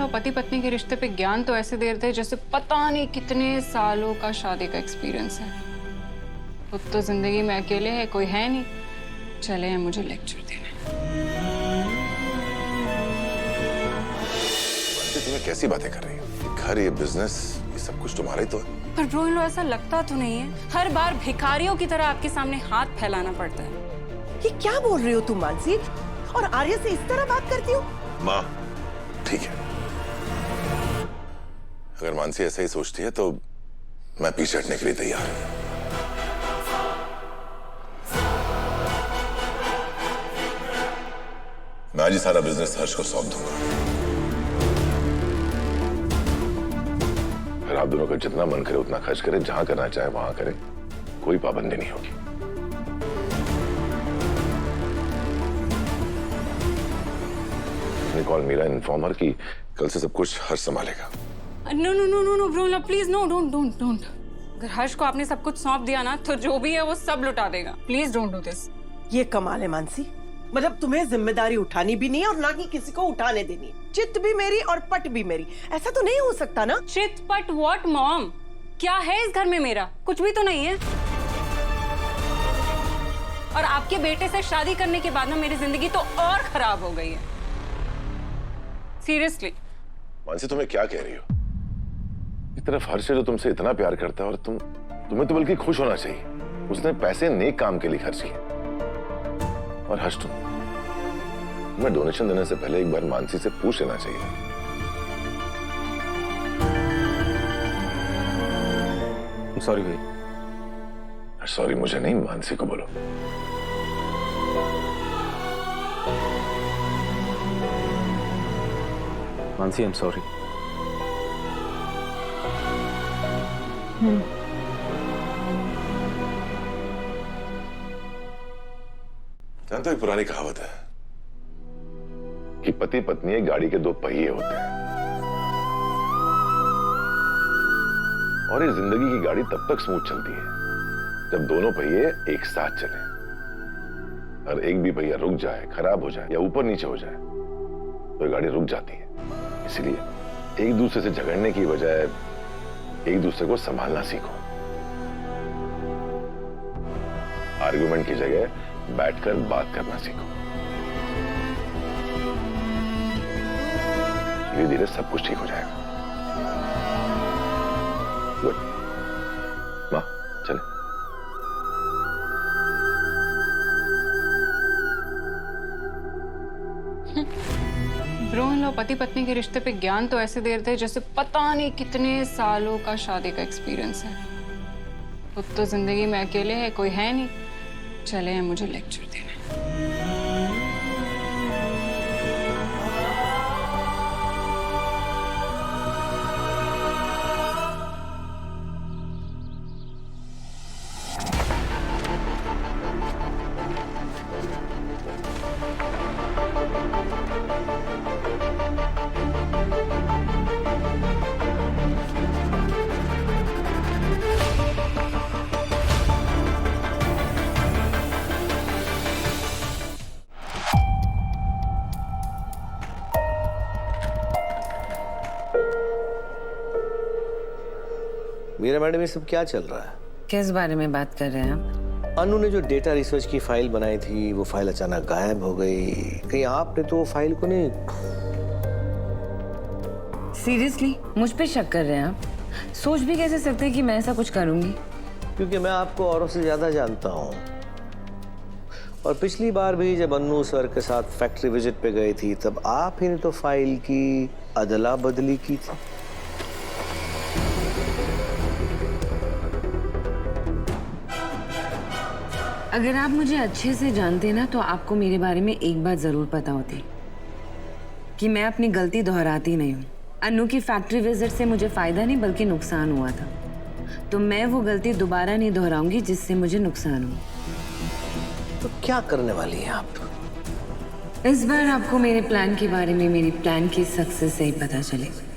लो, पति पत्नी के रिश्ते पे ज्ञान तो ऐसे दे रहे थे जैसे पता नहीं कितने सालों का शादी का एक्सपीरियंस है। खुद तो जिंदगी में अकेले है, कोई है नहीं, चले हैं मुझे लेक्चर देने। तुम्हें कैसी बातें कर रही हो? घर, ये बिजनेस, ये सब कुछ तुम्हारा ही तो है। पर ब्रो इन लो ऐसा लगता तो नहीं है, हर बार भिखारियों की तरह आपके सामने हाथ फैलाना पड़ता है। ये क्या बोल रही हो तुम मानसी? और आर्य से इस तरह बात करती हो? माँ ठीक है, अगर मानसी ऐसा ही सोचती है तो मैं पीछे हटने के लिए तैयार हूं। मैं आज ही सारा बिजनेस हर्ष को सौंप दूंगा। फिर आप दोनों का जितना मन करे उतना खर्च करे, जहां करना चाहे वहां करे, कोई पाबंदी नहीं होगी। कॉल मीरा इन्फॉर्मर की कल से सब कुछ हर्ष संभालेगा। No no no no no bro please no, don't don't don't. अगर हर्ष को आपने सब कुछ सौंप दिया ना तो जो भी है वो सब लुटा देगा। Please don't do this. ये कमाल है मानसी, मतलब तुम्हें जिम्मेदारी उठानी भी नहीं है और ना ही किसी को उठाने देनी है। चित भी मेरी और पट भी मेरी, ऐसा तो नहीं हो सकता ना? चित पट व्हाट मॉम? क्या है इस घर में मेरा? कुछ भी तो नहीं है। और आपके बेटे से शादी करने के बाद ना मेरी जिंदगी तो और खराब हो गई है। सीरियसली। मानसी तुम्हें क्या कह रही हो? इस तरफ हर्ष जो तुमसे इतना प्यार करता है और तुम्हें तो बल्कि खुश होना चाहिए। उसने पैसे नेक काम के लिए खर्च किए। और हर्ष तुम्हें डोनेशन देने से पहले एक बार मानसी से पूछ लेना चाहिए। सॉरी भाई। सॉरी मुझे नहीं, मानसी को बोलो। Mansi, I am sorry. जानते हो एक पुरानी कहावत है कि पति पत्नी एक गाड़ी के दो पहिए होते हैं और ये जिंदगी की गाड़ी तब तक स्मूथ चलती है जब दोनों पहिए एक साथ चलें। और एक भी पहिया रुक जाए, खराब हो जाए या ऊपर नीचे हो जाए तो ये गाड़ी रुक जाती है। इसलिए एक दूसरे से झगड़ने की बजाय एक दूसरे को संभालना सीखो। आर्गुमेंट की जगह बैठकर बात करना सीखो। धीरे धीरे सब कुछ ठीक हो जाएगा। गुड माँ, चले। ब्रो इन लो, पति पत्नी के रिश्ते पे ज्ञान तो ऐसे दे रहे थे जैसे पता नहीं कितने सालों का शादी का एक्सपीरियंस है। खुद तो जिंदगी में अकेले है, कोई है नहीं, चले हैं मुझे लेक्चर देने। मेरा मैडम ये सब क्या चल रहा है? किस बारे में बात कर रहे हैं आप? अनु ने जो डेटा रिसर्च की फाइल बनाई थी वो फाइल अचानक गायब हो गई। कहीं आपने तो वो फाइल को नहीं? सीरियसली मुझ पे शक कर रहे हैं आप? सोच भी कैसे सकते हैं कि मैं ऐसा कुछ करूंगी? क्योंकि मैं आपको औरों से ज्यादा जानता हूँ। और पिछली बार भी जब अन्नू सर के साथ फैक्ट्री विजिट पे गई थी तब आप ही ने तो फाइल की अदला बदली की थी। अगर आप मुझे अच्छे से जानते ना तो आपको मेरे बारे में एक बात जरूर पता होती कि मैं अपनी गलती दोहराती नहीं हूँ। अन्नू की फैक्ट्री विजिट से मुझे फायदा नहीं बल्कि नुकसान हुआ था, तो मैं वो गलती दोबारा नहीं दोहराऊंगी जिससे मुझे नुकसान हो। तो क्या करने वाली हैं आप? इस बार आपको मेरे प्लान के बारे में मेरी प्लान की सक्सेस से ही पता चलेगा।